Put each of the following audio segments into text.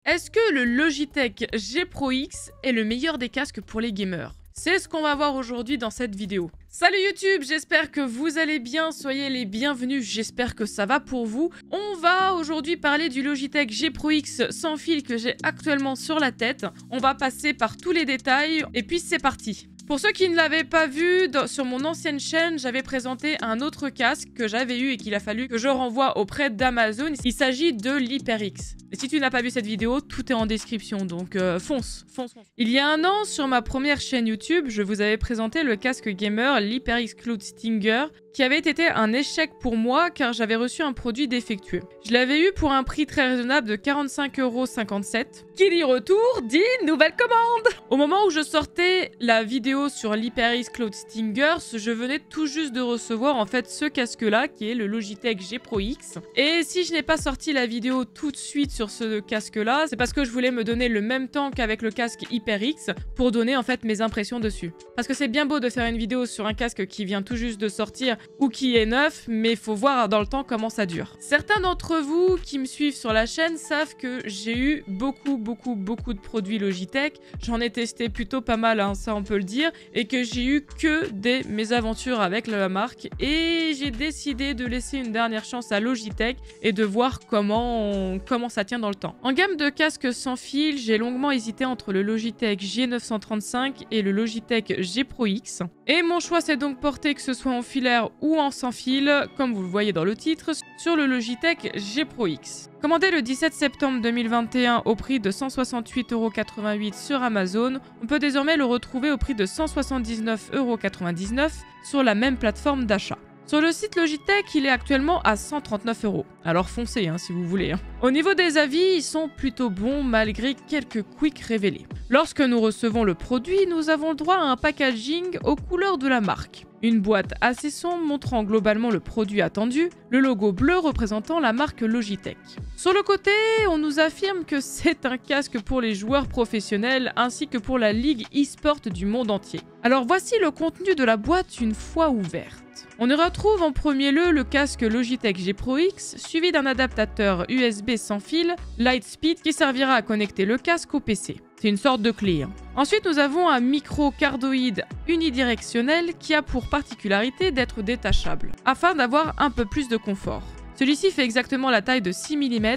Est-ce que le Logitech G Pro X est le meilleur des casques pour les gamers? C'est ce qu'on va voir aujourd'hui dans cette vidéo. Salut YouTube, j'espère que vous allez bien, soyez les bienvenus, j'espère que ça va pour vous. On va aujourd'hui parler du Logitech G Pro X sans fil que j'ai actuellement sur la tête. On va passer par tous les détails et puis c'est parti. Pour ceux qui ne l'avaient pas vu, sur mon ancienne chaîne, j'avais présenté un autre casque que j'avais eu et qu'il a fallu que je renvoie auprès d'Amazon. Il s'agit de l'HyperX. Et si tu n'as pas vu cette vidéo, tout est en description, donc fonce. Il y a un an, sur ma première chaîne YouTube, je vous avais présenté le casque gamer, l'HyperX Cloud Stinger, qui avait été un échec pour moi car j'avais reçu un produit défectueux. Je l'avais eu pour un prix très raisonnable de 45,57 €. Qui dit retour dit nouvelle commande. Au moment où je sortais la vidéo sur l'HyperX Cloud Stinger, je venais tout juste de recevoir en fait ce casque-là qui est le Logitech G Pro X. Et si je n'ai pas sorti la vidéo tout de suite sur ce casque-là, c'est parce que je voulais me donner le même temps qu'avec le casque HyperX pour donner en fait mes impressions dessus. Parce que c'est bien beau de faire une vidéo sur un casque qui vient tout juste de sortir ou qui est neuf, mais il faut voir dans le temps comment ça dure. Certains d'entre vous qui me suivent sur la chaîne savent que j'ai eu beaucoup de produits Logitech. J'en ai testé plutôt pas mal, hein, ça on peut le dire, et que j'ai eu que des mésaventures avec la marque. Et j'ai décidé de laisser une dernière chance à Logitech et de voir comment ça tient dans le temps. En gamme de casques sans fil, j'ai longuement hésité entre le Logitech G935 et le Logitech G Pro X. Et mon choix s'est donc porté, que ce soit en filaire ou en sans fil, comme vous le voyez dans le titre, sur le Logitech G Pro X. Commandé le 17 septembre 2021 au prix de 168,88 € sur Amazon, on peut désormais le retrouver au prix de 179,99 € sur la même plateforme d'achat. Sur le site Logitech, il est actuellement à 139 €. Alors foncez si vous voulez. Au niveau des avis, ils sont plutôt bons malgré quelques quicks révélés. Lorsque nous recevons le produit, nous avons le droit à un packaging aux couleurs de la marque. Une boîte assez sombre montrant globalement le produit attendu, le logo bleu représentant la marque Logitech. Sur le côté, on nous affirme que c'est un casque pour les joueurs professionnels ainsi que pour la ligue e-sport du monde entier. Alors voici le contenu de la boîte une fois ouverte. On y retrouve en premier lieu le casque Logitech G Pro X, suivi d'un adaptateur USB sans fil Lightspeed qui servira à connecter le casque au PC. C'est une sorte de clé. Ensuite, nous avons un micro cardioïde unidirectionnel qui a pour particularité d'être détachable, afin d'avoir un peu plus de confort. Celui-ci fait exactement la taille de 6 mm,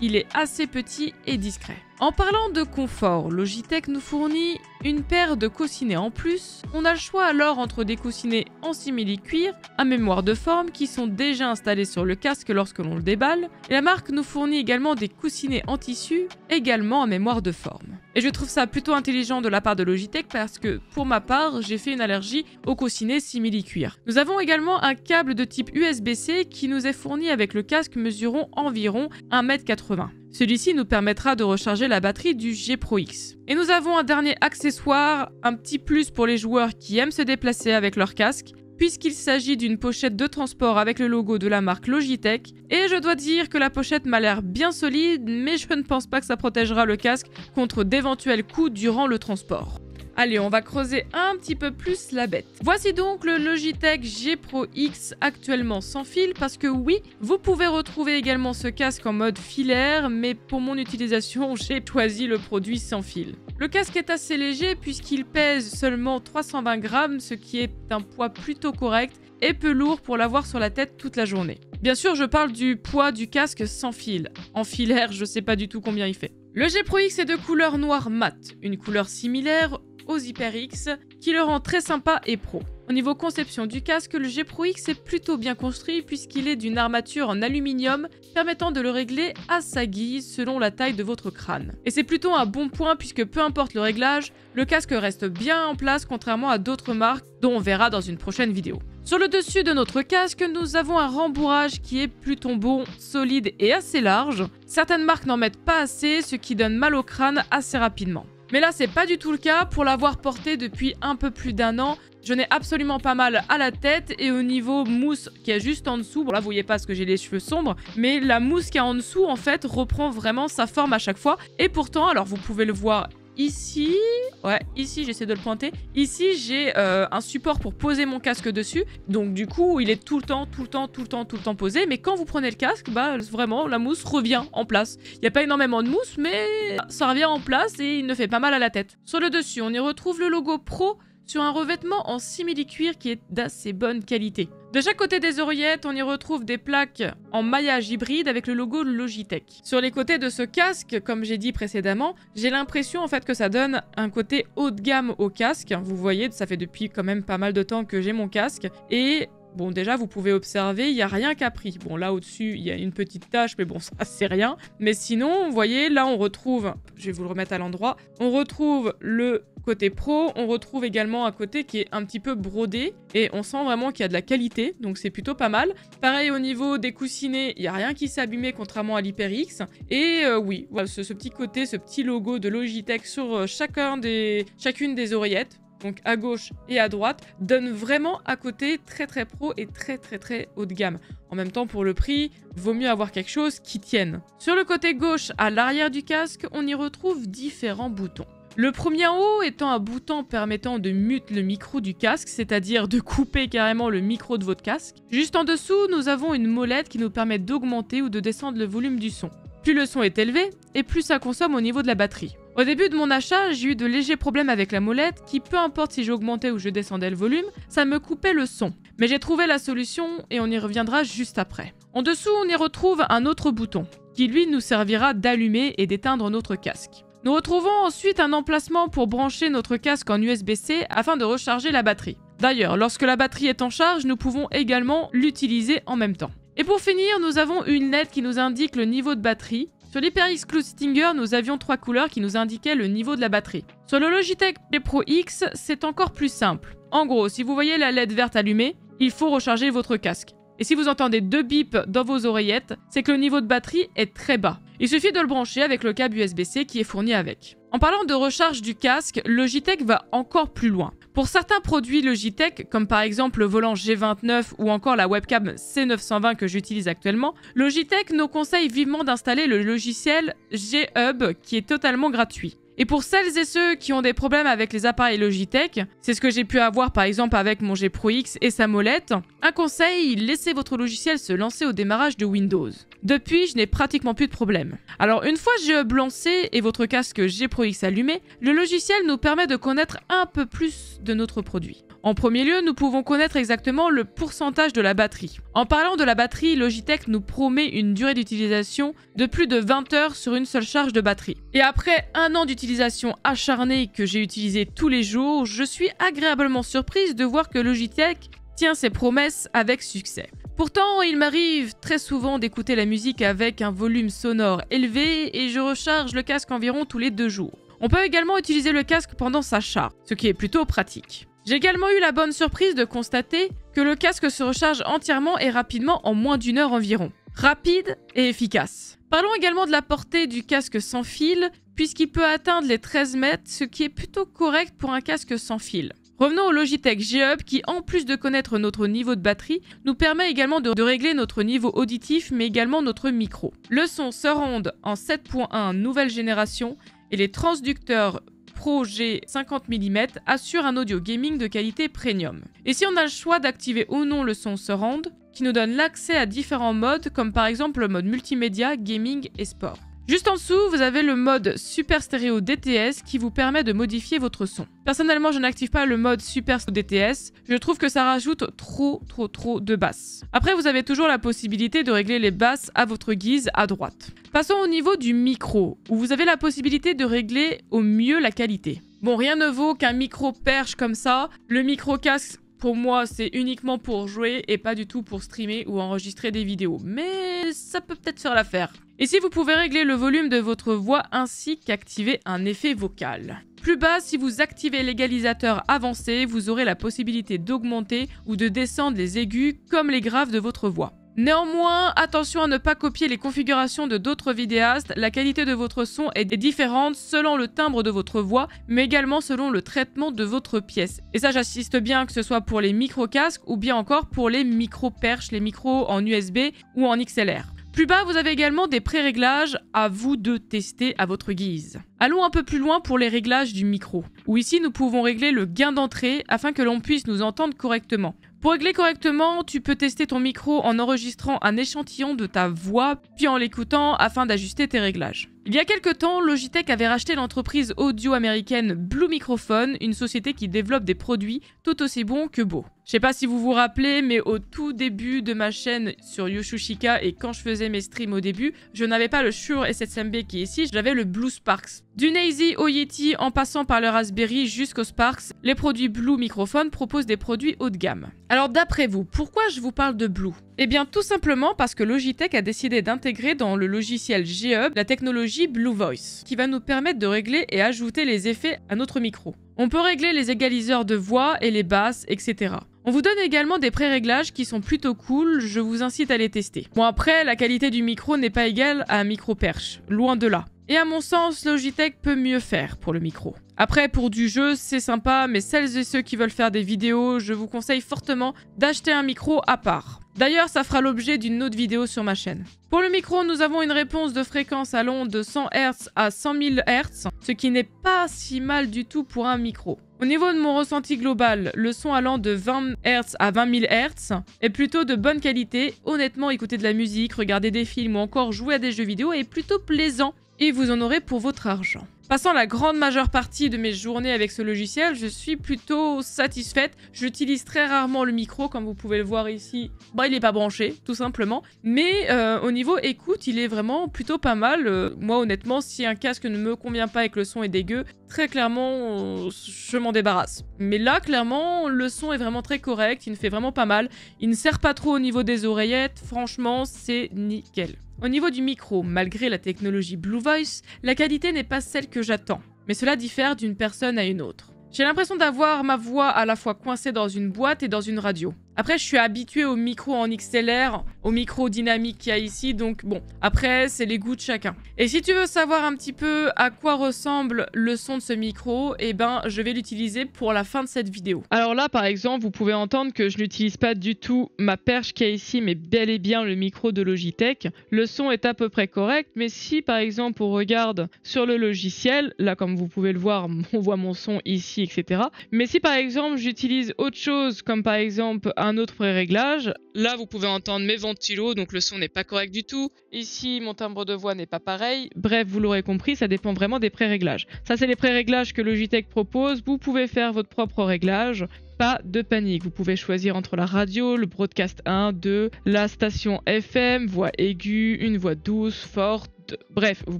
il est assez petit et discret. En parlant de confort, Logitech nous fournit une paire de coussinets en plus. On a le choix alors entre des coussinets en simili-cuir, à mémoire de forme, qui sont déjà installés sur le casque lorsque l'on le déballe. Et la marque nous fournit également des coussinets en tissu, également à mémoire de forme. Et je trouve ça plutôt intelligent de la part de Logitech parce que, pour ma part, j'ai fait une allergie aux coussinets simili-cuir. Nous avons également un câble de type USB-C qui nous est fourni avec le casque mesurant environ 1,80 m. Celui-ci nous permettra de recharger la batterie du G Pro X. Et nous avons un dernier accessoire, un petit plus pour les joueurs qui aiment se déplacer avec leur casque, puisqu'il s'agit d'une pochette de transport avec le logo de la marque Logitech. Et je dois dire que la pochette m'a l'air bien solide, mais je ne pense pas que ça protégera le casque contre d'éventuels coups durant le transport. Allez, on va creuser un petit peu plus la bête. Voici donc le Logitech G Pro X actuellement sans fil, parce que oui, vous pouvez retrouver également ce casque en mode filaire, mais pour mon utilisation, j'ai choisi le produit sans fil. Le casque est assez léger puisqu'il pèse seulement 320 grammes, ce qui est un poids plutôt correct et peu lourd pour l'avoir sur la tête toute la journée. Bien sûr, je parle du poids du casque sans fil. En filaire, je sais pas du tout combien il fait. Le G Pro X est de couleur noire mat, une couleur similaire aux HyperX, qui le rend très sympa et pro. Au niveau conception du casque, le G Pro X est plutôt bien construit puisqu'il est d'une armature en aluminium permettant de le régler à sa guise selon la taille de votre crâne. Et c'est plutôt un bon point puisque peu importe le réglage, le casque reste bien en place contrairement à d'autres marques dont on verra dans une prochaine vidéo. Sur le dessus de notre casque, nous avons un rembourrage qui est plutôt bon, solide et assez large. Certaines marques n'en mettent pas assez, ce qui donne mal au crâne assez rapidement. Mais là, c'est pas du tout le cas. Pour l'avoir porté depuis un peu plus d'1 an, je n'ai absolument pas mal à la tête et au niveau mousse qui est juste en dessous. Bon là, vous voyez pas parce que j'ai les cheveux sombres, mais la mousse qui est en dessous, en fait, reprend vraiment sa forme à chaque fois. Et pourtant, alors vous pouvez le voir ici... Ouais, ici, j'essaie de le pointer. Ici, j'ai un support pour poser mon casque dessus. Donc, du coup, il est tout le temps posé. Mais quand vous prenez le casque, bah, vraiment, la mousse revient en place. Il n'y a pas énormément de mousse, mais ça revient en place et il ne fait pas mal à la tête. Sur le dessus, on y retrouve le logo Pro sur un revêtement en simili-cuir qui est d'assez bonne qualité. De chaque côté des oreillettes, on y retrouve des plaques en maillage hybride avec le logo Logitech. Sur les côtés de ce casque, comme j'ai dit précédemment, j'ai l'impression en fait que ça donne un côté haut de gamme au casque. Vous voyez, ça fait depuis quand même pas mal de temps que j'ai mon casque et... Bon, déjà, vous pouvez observer, il n'y a rien qu'à prix. Bon, là, au-dessus, il y a une petite tache, mais bon, ça, c'est rien. Mais sinon, vous voyez, là, on retrouve... Je vais vous le remettre à l'endroit. On retrouve le côté pro. On retrouve également un côté qui est un petit peu brodé. Et on sent vraiment qu'il y a de la qualité, donc c'est plutôt pas mal. Pareil, au niveau des coussinets, il n'y a rien qui s'est abîmé, contrairement à l'HyperX. Et oui, voilà, ce petit côté, ce petit logo de Logitech sur chacune des oreillettes, donc à gauche et à droite, donne vraiment à côté très pro et très haut de gamme. En même temps, pour le prix, vaut mieux avoir quelque chose qui tienne. Sur le côté gauche, à l'arrière du casque, on y retrouve différents boutons. Le premier en haut étant un bouton permettant de mute le micro du casque, c'est-à-dire de couper carrément le micro de votre casque. Juste en dessous, nous avons une molette qui nous permet d'augmenter ou de descendre le volume du son. Plus le son est élevé, et plus ça consomme au niveau de la batterie. Au début de mon achat, j'ai eu de légers problèmes avec la molette qui, peu importe si j'augmentais ou je descendais le volume, ça me coupait le son. Mais j'ai trouvé la solution et on y reviendra juste après. En dessous, on y retrouve un autre bouton, qui lui nous servira d'allumer et d'éteindre notre casque. Nous retrouvons ensuite un emplacement pour brancher notre casque en USB-C afin de recharger la batterie. D'ailleurs, lorsque la batterie est en charge, nous pouvons également l'utiliser en même temps. Et pour finir, nous avons une LED qui nous indique le niveau de batterie. Sur l'HyperX Clue Stinger, nous avions 3 couleurs qui nous indiquaient le niveau de la batterie. Sur le Logitech G Pro X, c'est encore plus simple. En gros, si vous voyez la LED verte allumée, il faut recharger votre casque. Et si vous entendez 2 bips dans vos oreillettes, c'est que le niveau de batterie est très bas. Il suffit de le brancher avec le câble USB-C qui est fourni avec. En parlant de recharge du casque, Logitech va encore plus loin. Pour certains produits Logitech, comme par exemple le volant G29 ou encore la webcam C920 que j'utilise actuellement, Logitech nous conseille vivement d'installer le logiciel G-Hub qui est totalement gratuit. Et pour celles et ceux qui ont des problèmes avec les appareils Logitech, c'est ce que j'ai pu avoir par exemple avec mon G Pro X et sa molette, un conseil, laissez votre logiciel se lancer au démarrage de Windows. Depuis, je n'ai pratiquement plus de problème. Alors une fois G-Hub lancé et votre casque G Pro X allumé, le logiciel nous permet de connaître un peu plus de notre produit. En premier lieu, nous pouvons connaître exactement le pourcentage de la batterie. En parlant de la batterie, Logitech nous promet une durée d'utilisation de plus de 20 heures sur une seule charge de batterie. Et après un an d'utilisation acharnée que j'ai utilisé tous les jours, je suis agréablement surprise de voir que Logitech tient ses promesses avec succès. Pourtant, il m'arrive très souvent d'écouter la musique avec un volume sonore élevé et je recharge le casque environ tous les 2 jours. On peut également utiliser le casque pendant sa charge, ce qui est plutôt pratique. J'ai également eu la bonne surprise de constater que le casque se recharge entièrement et rapidement en moins d'1 heure environ. Rapide et efficace. Parlons également de la portée du casque sans fil, puisqu'il peut atteindre les 13 mètres, ce qui est plutôt correct pour un casque sans fil. Revenons au Logitech G-Hub qui, en plus de connaître notre niveau de batterie, nous permet également de régler notre niveau auditif, mais également notre micro. Le son Surround en 7.1 nouvelle génération et les transducteurs Pro G 50 mm assure un audio gaming de qualité premium. Et si on a le choix d'activer ou non le son Surround, qui nous donne l'accès à différents modes, comme par exemple le mode multimédia, gaming et sport. Juste en dessous, vous avez le mode Super Stéréo DTS qui vous permet de modifier votre son. Personnellement, je n'active pas le mode Super DTS, je trouve que ça rajoute trop de basses. Après, vous avez toujours la possibilité de régler les basses à votre guise à droite. Passons au niveau du micro, où vous avez la possibilité de régler au mieux la qualité. Bon, rien ne vaut qu'un micro perche comme ça. Le micro casque, pour moi, c'est uniquement pour jouer et pas du tout pour streamer ou enregistrer des vidéos. Mais ça peut peut-être faire l'affaire. Et si vous pouvez régler le volume de votre voix ainsi qu'activer un effet vocal. Plus bas, si vous activez l'égalisateur avancé, vous aurez la possibilité d'augmenter ou de descendre les aigus comme les graves de votre voix. Néanmoins, attention à ne pas copier les configurations de d'autres vidéastes, la qualité de votre son est différente selon le timbre de votre voix, mais également selon le traitement de votre pièce. Et ça, j'assiste bien que ce soit pour les micro-casques ou bien encore pour les micro-perches, les micros en USB ou en XLR. Plus bas, vous avez également des pré-réglages à vous de tester à votre guise. Allons un peu plus loin pour les réglages du micro, où ici nous pouvons régler le gain d'entrée afin que l'on puisse nous entendre correctement. Pour régler correctement, tu peux tester ton micro en enregistrant un échantillon de ta voix, puis en l'écoutant afin d'ajuster tes réglages. Il y a quelques temps, Logitech avait racheté l'entreprise audio américaine Blue Microphone, une société qui développe des produits tout aussi bons que beaux. Je sais pas si vous vous rappelez, mais au tout début de ma chaîne sur Yoshishika et quand je faisais mes streams au début, je n'avais pas le Shure S7MB qui est ici, j'avais le Blue Sparks. Du Nazy au Yeti en passant par le Raspberry jusqu'au Sparks, les produits Blue Microphone proposent des produits haut de gamme. Alors d'après vous, pourquoi je vous parle de Blue ? Eh bien tout simplement parce que Logitech a décidé d'intégrer dans le logiciel G-Hub la technologie Blue Voice, qui va nous permettre de régler et ajouter les effets à notre micro. On peut régler les égaliseurs de voix et les basses, etc. On vous donne également des pré-réglages qui sont plutôt cool, je vous incite à les tester. Bon après, la qualité du micro n'est pas égale à un micro perche, loin de là. Et à mon sens, Logitech peut mieux faire pour le micro. Après, pour du jeu, c'est sympa, mais celles et ceux qui veulent faire des vidéos, je vous conseille fortement d'acheter un micro à part. D'ailleurs, ça fera l'objet d'une autre vidéo sur ma chaîne. Pour le micro, nous avons une réponse de fréquence allant de 100 Hz à 100 000 Hz, ce qui n'est pas si mal du tout pour un micro. Au niveau de mon ressenti global, le son allant de 20 Hz à 20 000 Hz est plutôt de bonne qualité. Honnêtement, écouter de la musique, regarder des films ou encore jouer à des jeux vidéo est plutôt plaisant et vous en aurez pour votre argent. Passant la grande majeure partie de mes journées avec ce logiciel, je suis plutôt satisfaite. J'utilise très rarement le micro, comme vous pouvez le voir ici. Bah, il n'est pas branché, tout simplement. Mais au niveau écoute, il est vraiment plutôt pas mal. Moi, honnêtement, si un casque ne me convient pas et que le son est dégueu, très clairement, je m'en débarrasse. Mais là, clairement, le son est vraiment très correct. Il me fait vraiment pas mal. Il ne serre pas trop au niveau des oreillettes. Franchement, c'est nickel. Au niveau du micro, malgré la technologie Blue Voice, la qualité n'est pas celle que j'attends, mais cela diffère d'une personne à une autre. J'ai l'impression d'avoir ma voix à la fois coincée dans une boîte et dans une radio. Après, je suis habituée au micro en XLR, au micro dynamique qu'il y a ici, donc bon, après, c'est les goûts de chacun. Et si tu veux savoir un petit peu à quoi ressemble le son de ce micro, eh ben, je vais l'utiliser pour la fin de cette vidéo. Alors là, par exemple, vous pouvez entendre que je n'utilise pas du tout ma perche qu'il y a ici, mais bel et bien le micro de Logitech. Le son est à peu près correct, mais si, par exemple, on regarde sur le logiciel, là, comme vous pouvez le voir, on voit mon son ici, etc. Mais si, par exemple, j'utilise autre chose, comme par exemple un autre pré-réglage. Là, vous pouvez entendre mes ventilos, donc le son n'est pas correct du tout. Ici, mon timbre de voix n'est pas pareil. Bref, vous l'aurez compris, ça dépend vraiment des pré-réglages. Ça, c'est les pré-réglages que Logitech propose. Vous pouvez faire votre propre réglage. Pas de panique, vous pouvez choisir entre la radio, le broadcast 1, 2, la station FM, voix aiguë, une voix douce, forte. Bref, vous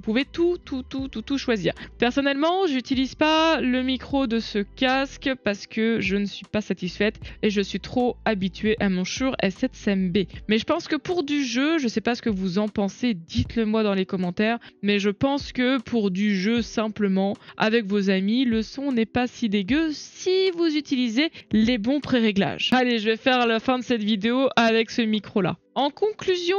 pouvez tout choisir. Personnellement, j'utilise pas le micro de ce casque parce que je ne suis pas satisfaite et je suis trop habituée à mon Shure S7MB. Mais je pense que pour du jeu, je sais pas ce que vous en pensez, dites-le moi dans les commentaires, mais je pense que pour du jeu simplement, avec vos amis, le son n'est pas si dégueu si vous utilisez les bons pré-réglages. Allez, je vais faire la fin de cette vidéo avec ce micro-là. En conclusion,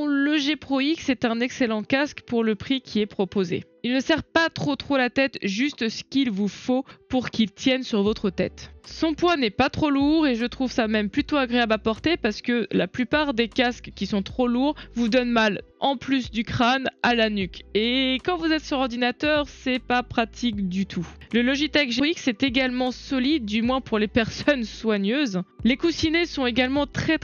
le G Pro X est un excellent casque pour le prix qui est proposé. Il ne serre pas trop la tête, juste ce qu'il vous faut pour qu'il tienne sur votre tête. Son poids n'est pas trop lourd et je trouve ça même plutôt agréable à porter parce que la plupart des casques qui sont trop lourds vous donnent mal en plus du crâne à la nuque. Et quand vous êtes sur ordinateur, c'est pas pratique du tout. Le Logitech G Pro X est également solide, du moins pour les personnes soigneuses. Les coussinets sont également très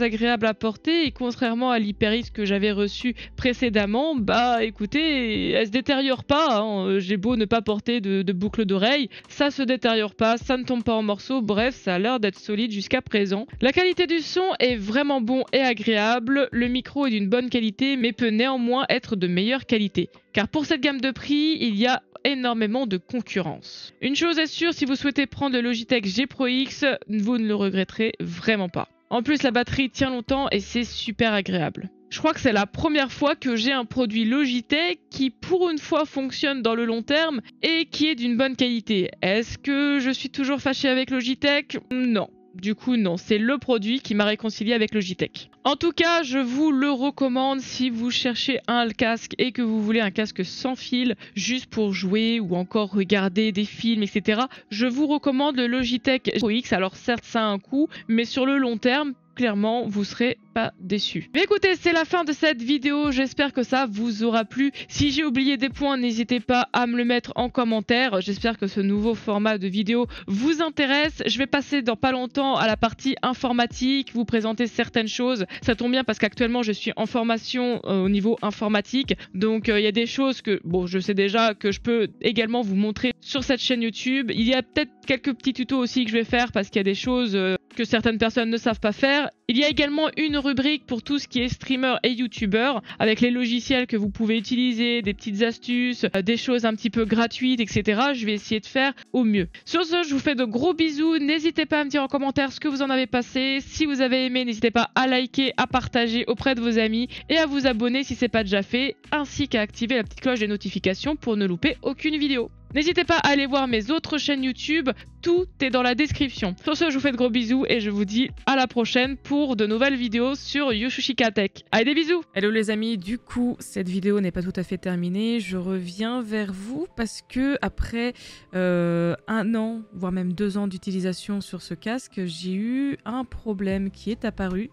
agréables à porter et contrairement à l'HyperX que j'avais reçu précédemment, bah écoutez, elle se détériore pas, hein. J'ai beau ne pas porter de boucle d'oreille, ça se détériore pas, ça ne tombe pas en morceaux, bref, ça a l'air d'être solide jusqu'à présent. La qualité du son est vraiment bon et agréable, le micro est d'une bonne qualité mais peut néanmoins être de meilleure qualité. Car pour cette gamme de prix, il y a énormément de concurrence. Une chose est sûre, si vous souhaitez prendre le Logitech G Pro X, vous ne le regretterez vraiment pas. En plus, la batterie tient longtemps et c'est super agréable. Je crois que c'est la première fois que j'ai un produit Logitech qui pour une fois fonctionne dans le long terme et qui est d'une bonne qualité. Est-ce que je suis toujours fâchée avec Logitech? Non. Du coup, non, c'est le produit qui m'a réconcilié avec Logitech. En tout cas, je vous le recommande si vous cherchez un casque et que vous voulez un casque sans fil, juste pour jouer ou encore regarder des films, etc. Je vous recommande le Logitech G Pro X. Alors certes, ça a un coût, mais sur le long terme, clairement, vous serez pas déçu. Mais écoutez, c'est la fin de cette vidéo, j'espère que ça vous aura plu. Si j'ai oublié des points, n'hésitez pas à me le mettre en commentaire. J'espère que ce nouveau format de vidéo vous intéresse. Je vais passer dans pas longtemps à la partie informatique, vous présenter certaines choses. Ça tombe bien parce qu'actuellement je suis en formation au niveau informatique, donc il y a des choses que, bon, je sais déjà que je peux également vous montrer sur cette chaîne YouTube. Il y a peut-être quelques petits tutos aussi que je vais faire parce qu'il y a des choses que certaines personnes ne savent pas faire. Il y a également une rubrique pour tout ce qui est streamer et youtubeur, avec les logiciels que vous pouvez utiliser, des petites astuces, des choses un petit peu gratuites, etc. Je vais essayer de faire au mieux. Sur ce, je vous fais de gros bisous. N'hésitez pas à me dire en commentaire ce que vous en avez passé. Si vous avez aimé, n'hésitez pas à liker, à partager auprès de vos amis et à vous abonner si ce n'est pas déjà fait, ainsi qu'à activer la petite cloche des notifications pour ne louper aucune vidéo. N'hésitez pas à aller voir mes autres chaînes YouTube, tout est dans la description. Sur ce, je vous fais de gros bisous et je vous dis à la prochaine pour de nouvelles vidéos sur Yoshishika Tech. Allez, des bisous! Hello les amis, du coup, cette vidéo n'est pas tout à fait terminée. Je reviens vers vous parce que après 1 an, voire même 2 ans d'utilisation sur ce casque, j'ai eu un problème qui est apparu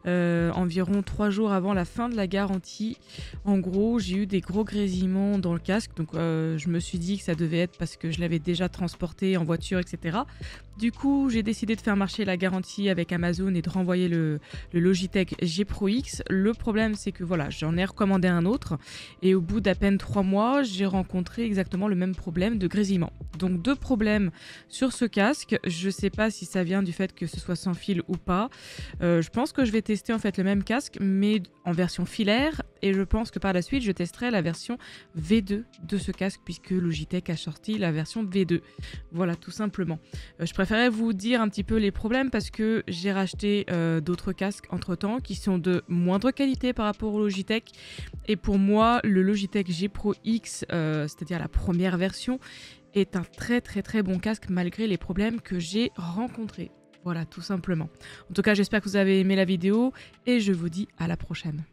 environ 3 jours avant la fin de la garantie. En gros, j'ai eu des gros grésillements dans le casque, donc je me suis dit que ça devait être parce que je l'avais déjà transporté en voiture, etc. Du coup, j'ai décidé de faire marcher la garantie avec Amazon et de renvoyer le Logitech G Pro X. Le problème, c'est que voilà, j'en ai recommandé un autre et au bout d'à peine 3 mois, j'ai rencontré exactement le même problème de grésillement. Donc 2 problèmes sur ce casque. Je sais pas si ça vient du fait que ce soit sans fil ou pas. Je pense que je vais tester en fait le même casque, mais en version filaire, et je pense que par la suite, je testerai la version V2 de ce casque puisque Logitech a sorti la version V2. Voilà, tout simplement. Je préférais vous dire un petit peu les problèmes parce que j'ai racheté d'autres casques entre-temps qui sont de moindre qualité par rapport au Logitech. Et pour moi, le Logitech G Pro X, c'est-à-dire la première version, est un très bon casque malgré les problèmes que j'ai rencontrés. Voilà, tout simplement. En tout cas, j'espère que vous avez aimé la vidéo et je vous dis à la prochaine.